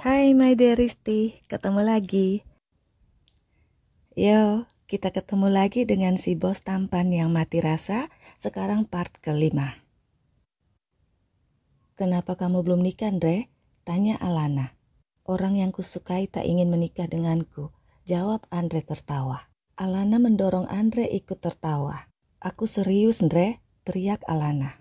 Hai my dearisti, ketemu lagi. Yo, kita ketemu lagi dengan si bos tampan yang mati rasa, sekarang part kelima. Kenapa kamu belum nikah, Andre? Tanya Alana. Orang yang kusukai tak ingin menikah denganku, jawab Andre tertawa. Alana mendorong Andre ikut tertawa. Aku serius, Andre, teriak Alana.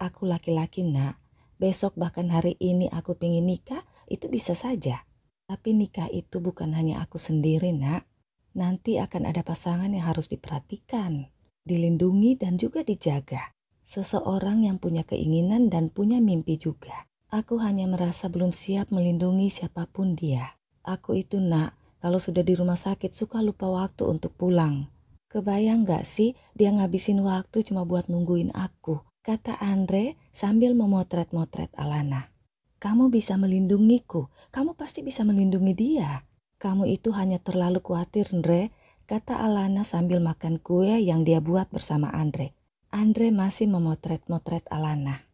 Aku laki-laki, nak. Besok bahkan hari ini aku pingin nikah, itu bisa saja. Tapi nikah itu bukan hanya aku sendiri, nak. Nanti akan ada pasangan yang harus diperhatikan, dilindungi dan juga dijaga. Seseorang yang punya keinginan dan punya mimpi juga. Aku hanya merasa belum siap melindungi siapapun dia. Aku itu, nak, kalau sudah di rumah sakit suka lupa waktu untuk pulang. Kebayang gak sih dia ngabisin waktu cuma buat nungguin aku, kata Andre sambil memotret-motret Alana. Kamu bisa melindungiku, kamu pasti bisa melindungi dia. Kamu itu hanya terlalu khawatir, Andre, kata Alana sambil makan kue yang dia buat bersama Andre. Andre masih memotret-motret Alana.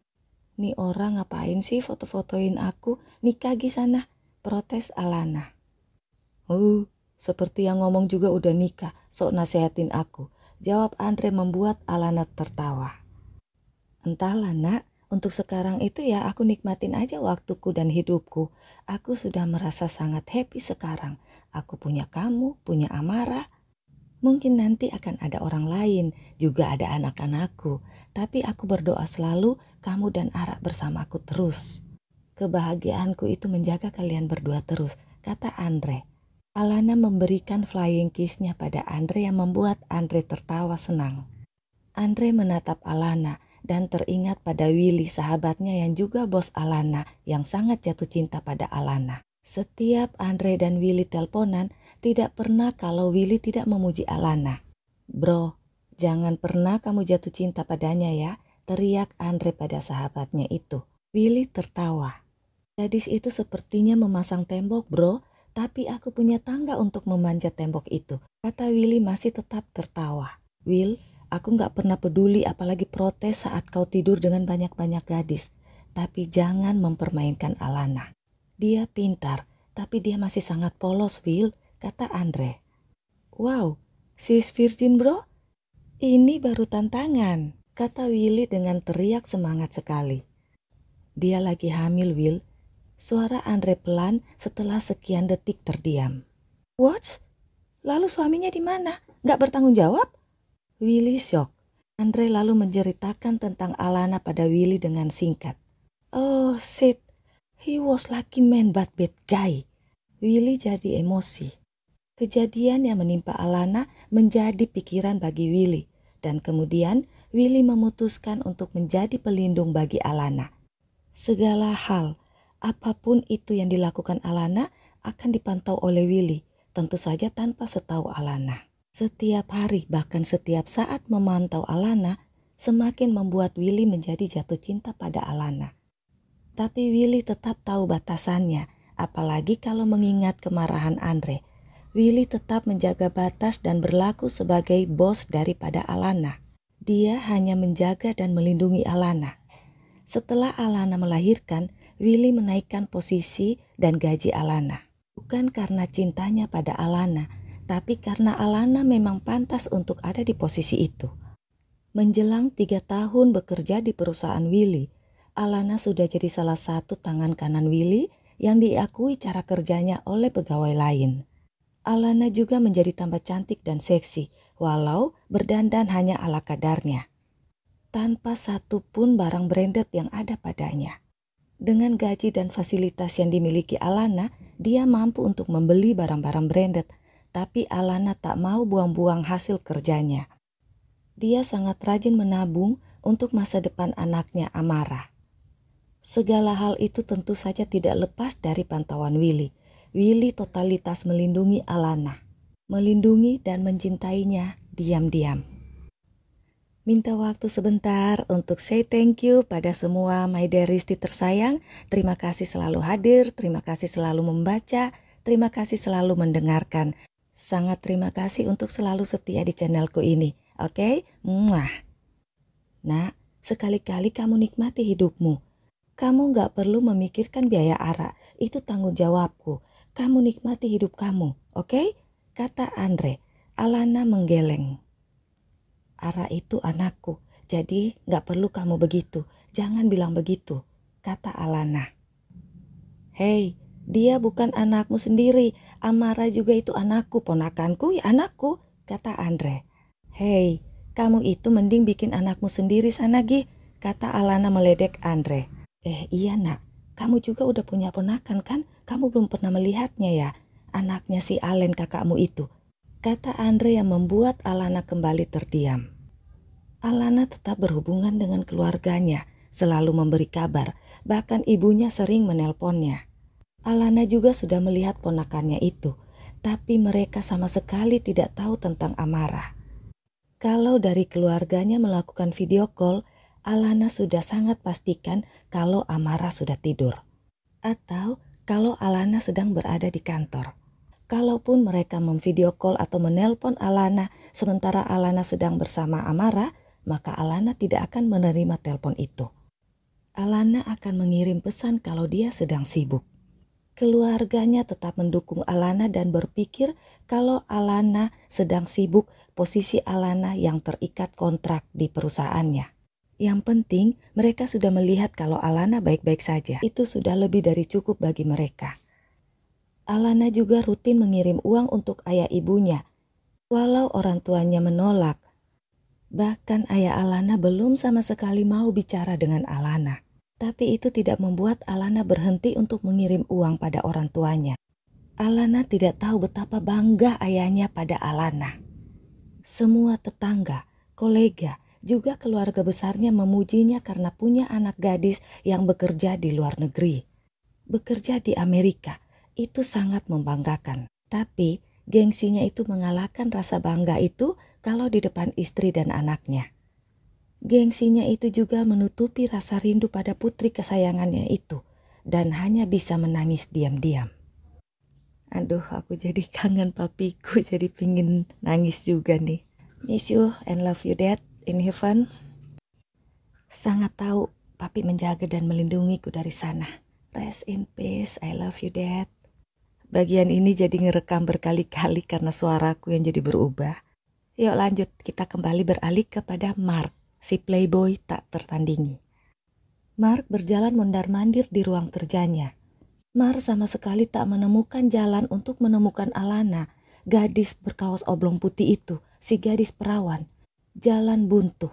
Nih orang ngapain sih foto-fotoin aku, nikah di sana, protes Alana. Seperti yang ngomong juga udah nikah, sok nasehatin aku, jawab Andre membuat Alana tertawa. Entahlah, nak, untuk sekarang itu ya aku nikmatin aja waktuku dan hidupku. Aku sudah merasa sangat happy sekarang. Aku punya kamu, punya Amara. Mungkin nanti akan ada orang lain, juga ada anak-anakku. Tapi aku berdoa selalu kamu dan Ara bersamaku terus. Kebahagiaanku itu menjaga kalian berdua terus, kata Andre. Alana memberikan flying kiss-nya pada Andre yang membuat Andre tertawa senang. Andre menatap Alana dan teringat pada Willy, sahabatnya yang juga bos Alana, yang sangat jatuh cinta pada Alana. Setiap Andre dan Willy teleponan, tidak pernah kalau Willy tidak memuji Alana. Bro, jangan pernah kamu jatuh cinta padanya ya, teriak Andre pada sahabatnya itu. Willy tertawa. Gadis itu sepertinya memasang tembok, bro, tapi aku punya tangga untuk memanjat tembok itu, kata Willy masih tetap tertawa. Will, aku gak pernah peduli apalagi protes saat kau tidur dengan banyak-banyak gadis. Tapi jangan mempermainkan Alana. Dia pintar, tapi dia masih sangat polos, Will, kata Andre. Wow, she's virgin, bro? Ini baru tantangan, kata Willy dengan teriak semangat sekali. Dia lagi hamil, Will. Suara Andre pelan setelah sekian detik terdiam. What? Lalu suaminya di mana? Gak bertanggung jawab? Willy syok. Andre lalu menceritakan tentang Alana pada Willy dengan singkat. Oh shit, he was lucky man but bad guy. Willy jadi emosi. Kejadian yang menimpa Alana menjadi pikiran bagi Willy. Dan kemudian Willy memutuskan untuk menjadi pelindung bagi Alana. Segala hal, apapun itu yang dilakukan Alana akan dipantau oleh Willy. Tentu saja tanpa setahu Alana. Setiap hari bahkan setiap saat memantau Alana semakin membuat Willy menjadi jatuh cinta pada Alana. Tapi Willy tetap tahu batasannya, apalagi kalau mengingat kemarahan Andre. Willy tetap menjaga batas dan berlaku sebagai bos daripada Alana. Dia hanya menjaga dan melindungi Alana. Setelah Alana melahirkan, Willy menaikkan posisi dan gaji Alana. Bukan karena cintanya pada Alana, tapi karena Alana memang pantas untuk ada di posisi itu. Menjelang 3 tahun bekerja di perusahaan Willy, Alana sudah jadi salah satu tangan kanan Willy yang diakui cara kerjanya oleh pegawai lain. Alana juga menjadi tambah cantik dan seksi, walau berdandan hanya ala kadarnya. Tanpa satu pun barang branded yang ada padanya. Dengan gaji dan fasilitas yang dimiliki Alana, dia mampu untuk membeli barang-barang branded. Tapi Alana tak mau buang-buang hasil kerjanya. Dia sangat rajin menabung untuk masa depan anaknya Amara. Segala hal itu tentu saja tidak lepas dari pantauan Willy. Willy totalitas melindungi Alana. Melindungi dan mencintainya diam-diam. Minta waktu sebentar untuk say thank you pada semua my dearisti tersayang. Terima kasih selalu hadir, terima kasih selalu membaca, terima kasih selalu mendengarkan. Sangat terima kasih untuk selalu setia di channelku ini, oke? Muah. Nah, sekali-kali kamu nikmati hidupmu. Kamu gak perlu memikirkan biaya Ara, itu tanggung jawabku. Kamu nikmati hidup kamu, oke? Kata Andre. Alana menggeleng. Ara itu anakku, jadi gak perlu kamu begitu. Jangan bilang begitu, kata Alana. Hei, dia bukan anakmu sendiri. Amara juga itu anakku, ponakanku ya anakku, kata Andre. Hei, kamu itu mending bikin anakmu sendiri sana Gi, kata Alana meledek Andre. Iya nak, kamu juga udah punya ponakan kan? Kamu belum pernah melihatnya ya, anaknya si Allen kakakmu itu, kata Andre yang membuat Alana kembali terdiam. Alana tetap berhubungan dengan keluarganya, selalu memberi kabar, bahkan ibunya sering menelponnya. Alana juga sudah melihat ponakannya itu, tapi mereka sama sekali tidak tahu tentang Amara. Kalau dari keluarganya melakukan video call, Alana sudah sangat pastikan kalau Amara sudah tidur. Atau kalau Alana sedang berada di kantor. Kalaupun mereka memvideo call atau menelpon Alana sementara Alana sedang bersama Amara, maka Alana tidak akan menerima telepon itu. Alana akan mengirim pesan kalau dia sedang sibuk. Keluarganya tetap mendukung Alana dan berpikir kalau Alana sedang sibuk, posisi Alana yang terikat kontrak di perusahaannya. Yang penting mereka sudah melihat kalau Alana baik-baik saja. Itu sudah lebih dari cukup bagi mereka. Alana juga rutin mengirim uang untuk ayah ibunya, walau orang tuanya menolak. Bahkan ayah Alana belum sama sekali mau bicara dengan Alana. Tapi itu tidak membuat Alana berhenti untuk mengirim uang pada orang tuanya. Alana tidak tahu betapa bangga ayahnya pada Alana. Semua tetangga, kolega, juga keluarga besarnya memujinya karena punya anak gadis yang bekerja di luar negeri. Bekerja di Amerika, itu sangat membanggakan. Tapi gengsinya itu mengalahkan rasa bangga itu kalau di depan istri dan anaknya. Gengsinya itu juga menutupi rasa rindu pada putri kesayangannya itu dan hanya bisa menangis diam-diam. Aduh, aku jadi kangen papiku, jadi pingin nangis juga nih. Miss you and love you Dad in heaven. Sangat tahu papi menjaga dan melindungiku dari sana. Rest in peace, I love you Dad. Bagian ini jadi ngerekam berkali-kali karena suaraku yang jadi berubah. Yuk lanjut, kita kembali beralih kepada Mark, si playboy tak tertandingi. Mark berjalan mondar-mandir di ruang kerjanya. Mark sama sekali tak menemukan jalan untuk menemukan Alana, gadis berkaos oblong putih itu, si gadis perawan. Jalan buntu.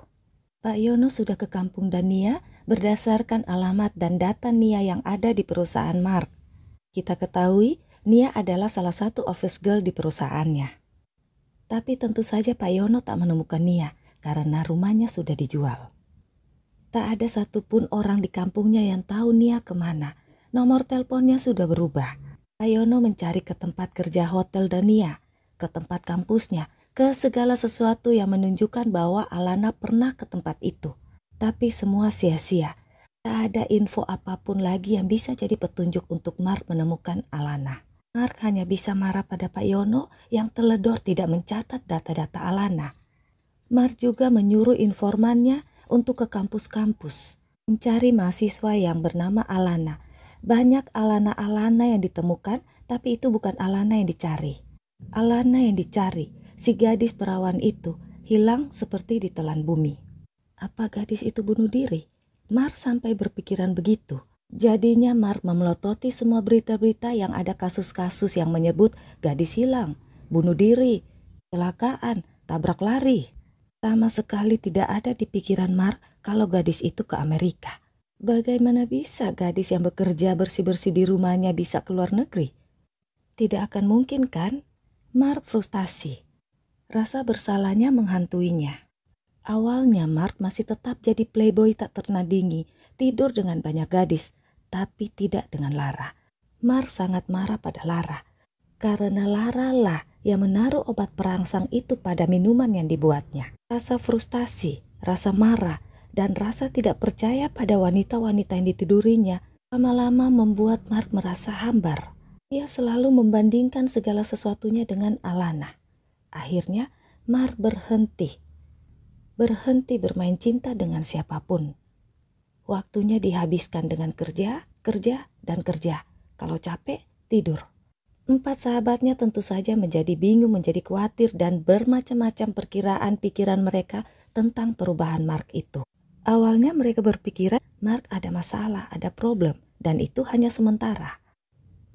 Pak Yono sudah ke kampung Dania berdasarkan alamat dan data Nia yang ada di perusahaan Mark. Kita ketahui Nia adalah salah satu office girl di perusahaannya. Tapi tentu saja Pak Yono tak menemukan Nia karena rumahnya sudah dijual. Tak ada satupun orang di kampungnya yang tahu Nia kemana. Nomor teleponnya sudah berubah. Pak Yono mencari ke tempat kerja hotel Dania, ke tempat kampusnya, ke segala sesuatu yang menunjukkan bahwa Alana pernah ke tempat itu. Tapi semua sia-sia. Tak ada info apapun lagi yang bisa jadi petunjuk untuk Mark menemukan Alana. Mark hanya bisa marah pada Pak Yono yang teledor tidak mencatat data-data Alana. Mark juga menyuruh informannya untuk ke kampus-kampus, mencari mahasiswa yang bernama Alana. Banyak Alana-Alana yang ditemukan, tapi itu bukan Alana yang dicari. Alana yang dicari, si gadis perawan itu, hilang seperti ditelan bumi. Apa gadis itu bunuh diri? Mark sampai berpikiran begitu. Jadinya Mark memelototi semua berita-berita yang ada kasus-kasus yang menyebut gadis hilang, bunuh diri, kecelakaan, tabrak lari. Sama sekali tidak ada di pikiran Mark kalau gadis itu ke Amerika. Bagaimana bisa gadis yang bekerja bersih-bersih di rumahnya bisa ke luar negeri? Tidak akan mungkin kan? Mark frustasi. Rasa bersalahnya menghantuinya. Awalnya Mark masih tetap jadi playboy tak ternandingi, tidur dengan banyak gadis, tapi tidak dengan Lara. Mark sangat marah pada Lara, karena Lara lah yang menaruh obat perangsang itu pada minuman yang dibuatnya. Rasa frustasi, rasa marah, dan rasa tidak percaya pada wanita-wanita yang ditidurinya lama-lama membuat Mark merasa hambar. Ia selalu membandingkan segala sesuatunya dengan Alana. Akhirnya Mark berhenti bermain cinta dengan siapapun. Waktunya dihabiskan dengan kerja, dan kerja. Kalau capek, tidur. 4 sahabatnya tentu saja menjadi bingung, menjadi khawatir, dan bermacam-macam perkiraan pikiran mereka tentang perubahan Mark itu. Awalnya mereka berpikiran Mark ada masalah, ada problem, dan itu hanya sementara.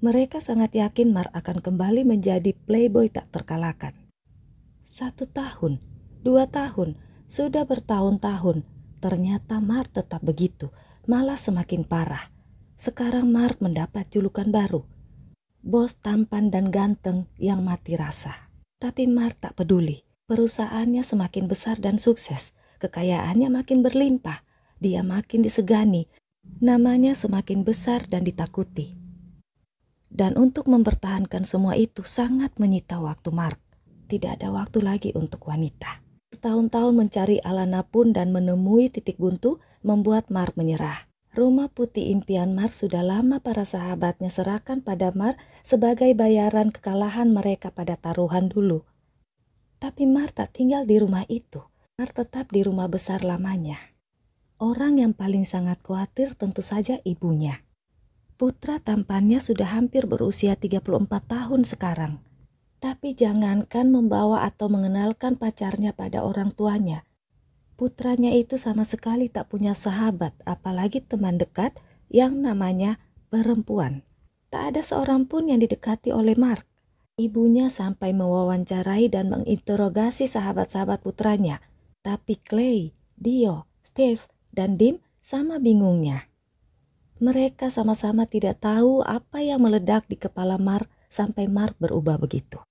Mereka sangat yakin Mark akan kembali menjadi playboy tak terkalahkan. 1 tahun, 2 tahun, sudah bertahun-tahun, ternyata Mark tetap begitu, malah semakin parah. Sekarang Mark mendapat julukan baru, bos tampan dan ganteng yang mati rasa. Tapi Mark tak peduli, perusahaannya semakin besar dan sukses, kekayaannya makin berlimpah, dia makin disegani, namanya semakin besar dan ditakuti. Dan untuk mempertahankan semua itu sangat menyita waktu Mark. Tidak ada waktu lagi untuk wanita. Bertahun-tahun mencari Alana pun dan menemui titik buntu membuat Mark menyerah. Rumah putih impian Mark sudah lama para sahabatnya serahkan pada Mark sebagai bayaran kekalahan mereka pada taruhan dulu. Tapi Mark tak tinggal di rumah itu. Mark tetap di rumah besar lamanya. Orang yang paling sangat khawatir tentu saja ibunya. Putra tampannya sudah hampir berusia 34 tahun sekarang. Tapi jangankan membawa atau mengenalkan pacarnya pada orang tuanya. Putranya itu sama sekali tak punya sahabat, apalagi teman dekat yang namanya perempuan. Tak ada seorang pun yang didekati oleh Mark. Ibunya sampai mewawancarai dan menginterogasi sahabat-sahabat putranya. Tapi Clay, Dio, Steve, dan Dim sama bingungnya. Mereka sama-sama tidak tahu apa yang meledak di kepala Mark sampai Mark berubah begitu.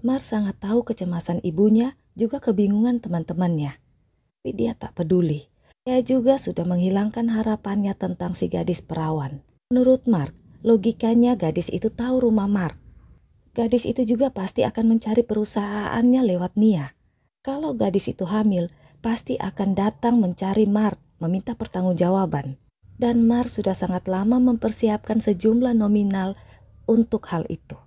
Mark sangat tahu kecemasan ibunya, juga kebingungan teman-temannya. Tapi dia tak peduli. Dia juga sudah menghilangkan harapannya tentang si gadis perawan. Menurut Mark, logikanya gadis itu tahu rumah Mark. Gadis itu juga pasti akan mencari perusahaannya lewat Nia. Kalau gadis itu hamil, pasti akan datang mencari Mark, meminta pertanggungjawaban. Dan Mark sudah sangat lama mempersiapkan sejumlah nominal untuk hal itu.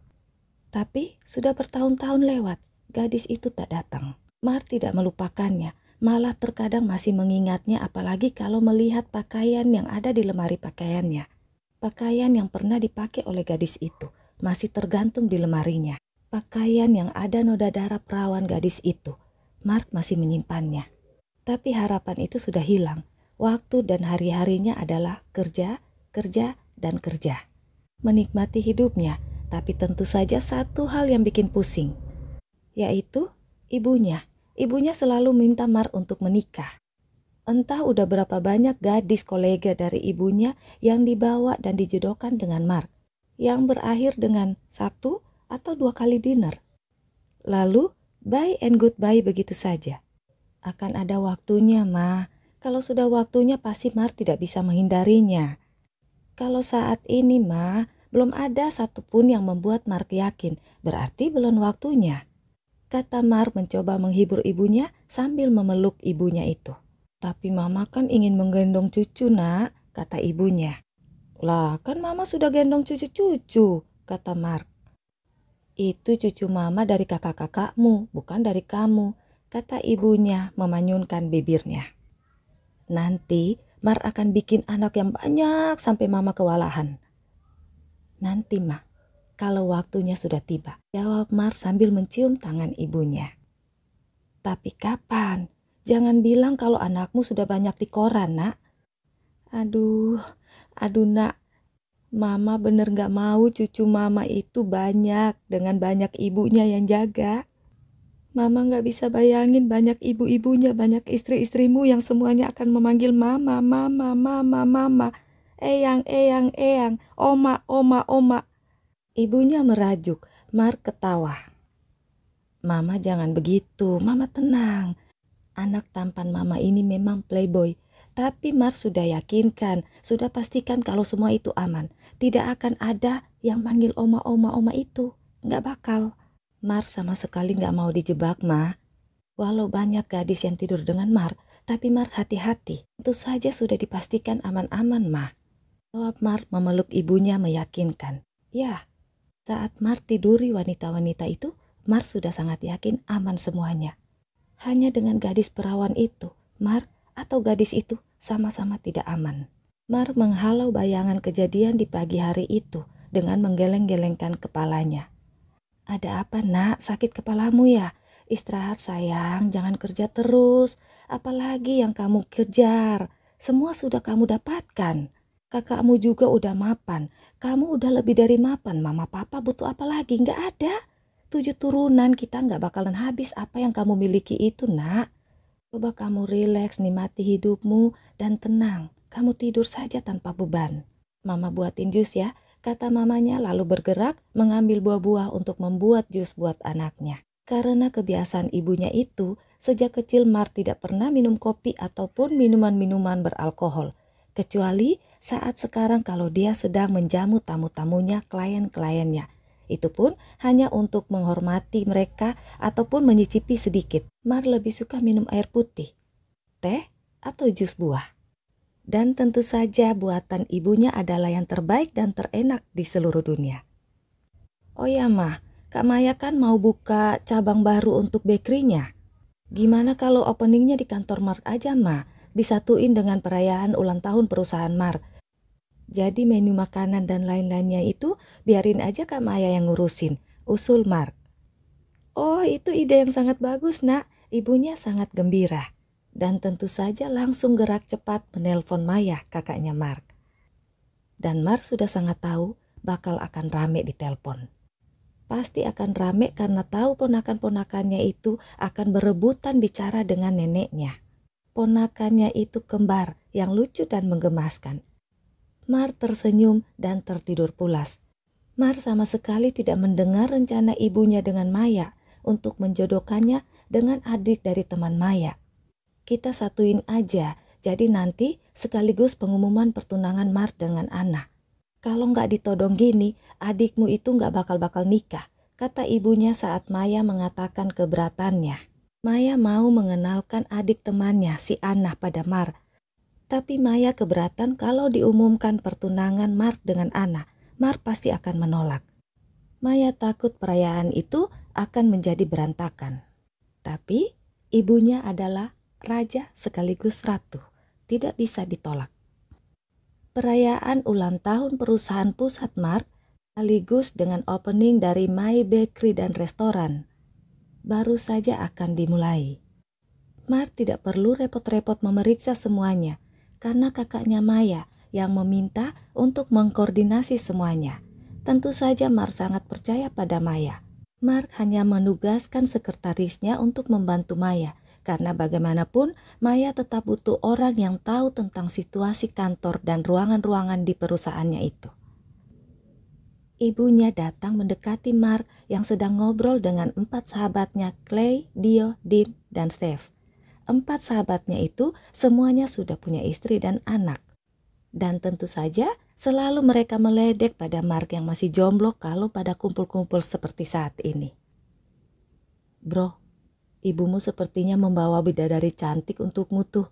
Tapi sudah bertahun-tahun lewat, gadis itu tak datang. Mark tidak melupakannya. Malah terkadang masih mengingatnya, apalagi kalau melihat pakaian yang ada di lemari pakaiannya. Pakaian yang pernah dipakai oleh gadis itu masih tergantung di lemarinya. Pakaian yang ada noda darah perawan gadis itu, Mark masih menyimpannya. Tapi harapan itu sudah hilang. Waktu dan hari-harinya adalah kerja, dan kerja. Menikmati hidupnya, tapi tentu saja satu hal yang bikin pusing, yaitu ibunya. Ibunya selalu minta Mark untuk menikah. Entah udah berapa banyak gadis kolega dari ibunya yang dibawa dan dijodohkan dengan Mark, yang berakhir dengan 1 atau 2 kali dinner. Lalu bye and goodbye begitu saja. Akan ada waktunya, Ma. Kalau sudah waktunya pasti Mark tidak bisa menghindarinya. Kalau saat ini, Ma, belum ada satupun yang membuat Mark yakin, berarti belum waktunya. Kata Mark mencoba menghibur ibunya sambil memeluk ibunya itu. Tapi Mama kan ingin menggendong cucu, Nak, kata ibunya. Lah, kan Mama sudah gendong cucu-cucu, kata Mark. Itu cucu Mama dari kakak-kakakmu, bukan dari kamu, kata ibunya memanyunkan bibirnya. Nanti Mark akan bikin anak yang banyak sampai Mama kewalahan. Nanti, Ma, kalau waktunya sudah tiba, jawab Mark sambil mencium tangan ibunya. Tapi kapan? Jangan bilang kalau anakmu sudah banyak di koran, Nak. Aduh, Nak. Mama bener gak mau cucu Mama itu banyak dengan banyak ibunya yang jaga. Mama gak bisa bayangin banyak ibu-ibunya, banyak istri-istrimu yang semuanya akan memanggil Mama, Eyang, Oma. Ibunya merajuk, Mark ketawa. Mama jangan begitu, Mama tenang. Anak tampan Mama ini memang playboy, tapi Mark sudah yakinkan, sudah pastikan kalau semua itu aman. Tidak akan ada yang manggil Oma itu, nggak bakal. Mark sama sekali nggak mau dijebak, Ma. Walau banyak gadis yang tidur dengan Mark, tapi Mark hati-hati. Tentu saja sudah dipastikan aman-aman, Ma. Jawab Mark memeluk ibunya meyakinkan. Ya. Saat Mark tiduri wanita-wanita itu, Mark sudah sangat yakin aman semuanya. Hanya dengan gadis perawan itu, Mark atau gadis itu sama-sama tidak aman. Mar menghalau bayangan kejadian di pagi hari itu dengan menggeleng-gelengkan kepalanya. Ada apa nak, sakit kepalamu ya? Istirahat sayang, jangan kerja terus. Apalagi yang kamu kejar, semua sudah kamu dapatkan. Kakakmu juga udah mapan, kamu udah lebih dari mapan. Mama papa butuh apa lagi? Nggak ada. 7 turunan kita nggak bakalan habis apa yang kamu miliki itu nak. Coba kamu rileks, nikmati hidupmu dan tenang. Kamu tidur saja tanpa beban. Mama buatin jus ya, kata mamanya lalu bergerak mengambil buah-buah untuk membuat jus buat anaknya. Karena kebiasaan ibunya itu, sejak kecil Mar tidak pernah minum kopi ataupun minuman-minuman beralkohol. Kecuali saat sekarang kalau dia sedang menjamu tamu-tamunya, klien-kliennya. Itu pun hanya untuk menghormati mereka ataupun menyicipi sedikit. Mar lebih suka minum air putih, teh, atau jus buah. Dan tentu saja buatan ibunya adalah yang terbaik dan terenak di seluruh dunia. Oh ya Mah, Kak Maya kan mau buka cabang baru untuk bakery-nya. Gimana kalau openingnya di kantor Mark aja Mah? Disatuin dengan perayaan ulang tahun perusahaan Mark. Jadi menu makanan dan lain-lainnya itu biarin aja Kak Maya yang ngurusin, usul Mark. Oh itu ide yang sangat bagus nak, ibunya sangat gembira. Dan tentu saja langsung gerak cepat menelpon Maya, kakaknya Mark. Dan Mark sudah sangat tahu bakal akan rame di telepon. Pasti akan rame karena tahu ponakan-ponakannya itu akan berebutan bicara dengan neneknya. Ponakannya itu kembar yang lucu dan menggemaskan. Mark tersenyum dan tertidur pulas. Mark sama sekali tidak mendengar rencana ibunya dengan Maya untuk menjodohkannya dengan adik dari teman Maya. Kita satuin aja, jadi nanti sekaligus pengumuman pertunangan Mark dengan Anna. Kalau nggak ditodong gini, adikmu itu nggak bakal nikah, kata ibunya saat Maya mengatakan keberatannya. Maya mau mengenalkan adik temannya si Anna pada Mark. Tapi Maya keberatan kalau diumumkan pertunangan Mark dengan Anna, Mark pasti akan menolak. Maya takut perayaan itu akan menjadi berantakan. Tapi ibunya adalah raja sekaligus ratu, tidak bisa ditolak. Perayaan ulang tahun perusahaan pusat Mark sekaligus dengan opening dari My Bakery dan restoran baru saja akan dimulai. Mark tidak perlu repot-repot memeriksa semuanya karena kakaknya Maya yang meminta untuk mengkoordinasi semuanya. Tentu saja Mark sangat percaya pada Maya. Mark hanya menugaskan sekretarisnya untuk membantu Maya. Karena bagaimanapun Maya tetap butuh orang yang tahu tentang situasi kantor dan ruangan-ruangan di perusahaannya itu. Ibunya datang mendekati Mark yang sedang ngobrol dengan 4 sahabatnya Clay, Dio, Dim, dan Steve. 4 sahabatnya itu semuanya sudah punya istri dan anak. Dan tentu saja selalu mereka meledek pada Mark yang masih jomblo kalau pada kumpul-kumpul seperti saat ini. Bro, ibumu sepertinya membawa bidadari cantik untukmu tuh,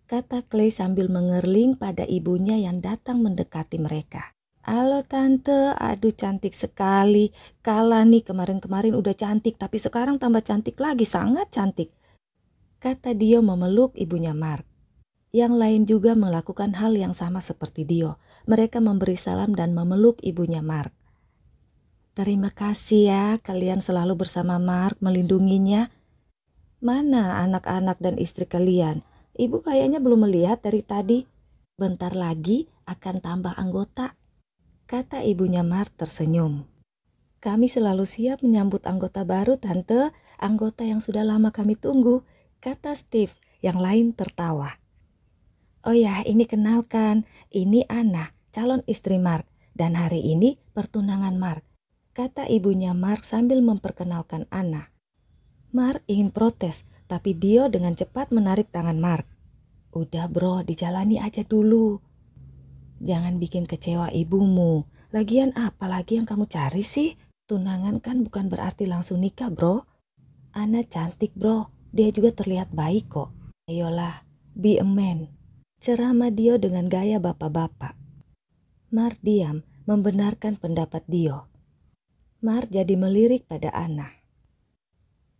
kata Clay sambil mengerling pada ibunya yang datang mendekati mereka. Halo tante, aduh cantik sekali. Kala nih kemarin-kemarin udah cantik tapi sekarang tambah cantik lagi, sangat cantik, kata Dio memeluk ibunya Mark. Yang lain juga melakukan hal yang sama seperti Dio. Mereka memberi salam dan memeluk ibunya Mark. Terima kasih ya, kalian selalu bersama Mark melindunginya. Mana anak-anak dan istri kalian? Ibu kayaknya belum melihat dari tadi. Bentar lagi akan tambah anggota, kata ibunya Mark tersenyum. Kami selalu siap menyambut anggota baru tante, anggota yang sudah lama kami tunggu, kata Steve. Yang lain tertawa. Oh ya, ini kenalkan, ini Anna, calon istri Mark, dan hari ini pertunangan Mark, kata ibunya Mark sambil memperkenalkan Anna. Mark ingin protes, tapi Dio dengan cepat menarik tangan Mark. Udah bro, dijalani aja dulu. Jangan bikin kecewa ibumu. Lagian apa lagi yang kamu cari sih? Tunangan kan bukan berarti langsung nikah bro. Anna cantik bro, dia juga terlihat baik kok. Ayolah, be a man, ceramah Dio dengan gaya bapak-bapak. Mark diam membenarkan pendapat Dio. Mark jadi melirik pada Anna.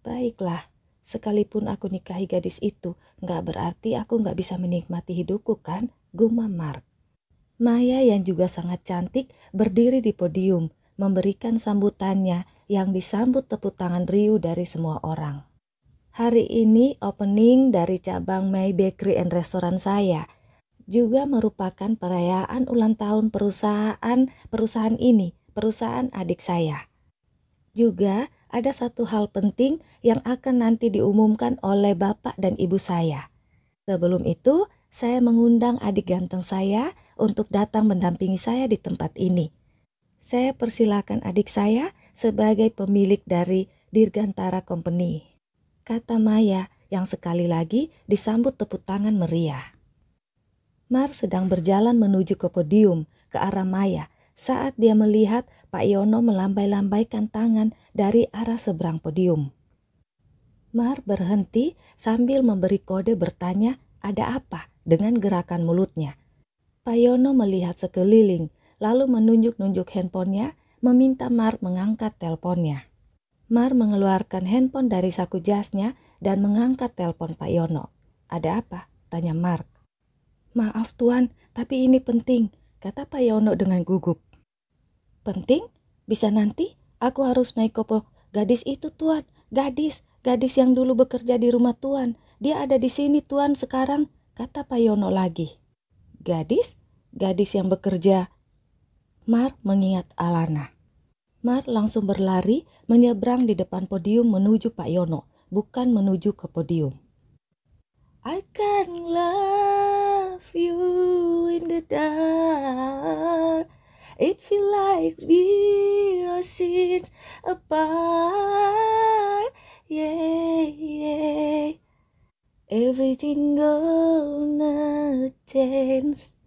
Baiklah, Sekalipun aku nikahi gadis itu, nggak berarti aku nggak bisa menikmati hidupku kan, gumam Mark. Maya yang juga sangat cantik berdiri di podium, memberikan sambutannya yang disambut tepuk tangan riuh dari semua orang. Hari ini opening dari cabang May Bakery and Restoran saya. Juga merupakan perayaan ulang tahun perusahaan ini, perusahaan adik saya. Juga ada satu hal penting yang akan nanti diumumkan oleh bapak dan ibu saya. Sebelum itu, saya mengundang adik ganteng saya untuk datang mendampingi saya di tempat ini. Saya persilakan adik saya sebagai pemilik dari Dirgantara Company, kata Maya yang sekali lagi disambut tepuk tangan meriah. Mar sedang berjalan menuju ke podium ke arah Maya saat dia melihat Pak Yono melambai-lambaikan tangan dari arah seberang podium. Mar berhenti sambil memberi kode bertanya ada apa dengan gerakan mulutnya. Pak Yono melihat sekeliling lalu menunjuk-nunjuk handphonenya meminta Mar mengangkat teleponnya. Mar mengeluarkan handphone dari saku jasnya dan mengangkat telepon Pak Yono. Ada apa? Tanya Mar. Maaf Tuan, tapi ini penting, kata Pak Yono dengan gugup. Penting? Bisa nanti? Aku harus naik ke gadis itu Tuan. Gadis yang dulu bekerja di rumah Tuan. Dia ada di sini Tuan sekarang, kata Pak Yono lagi. Gadis yang bekerja. Mar mengingat Alana. Mar langsung berlari menyeberang di depan podium menuju Pak Yono, bukan menuju ke podium. I can love you in the dark. It feel like we're sitting apart. Yeah. Everything gonna change.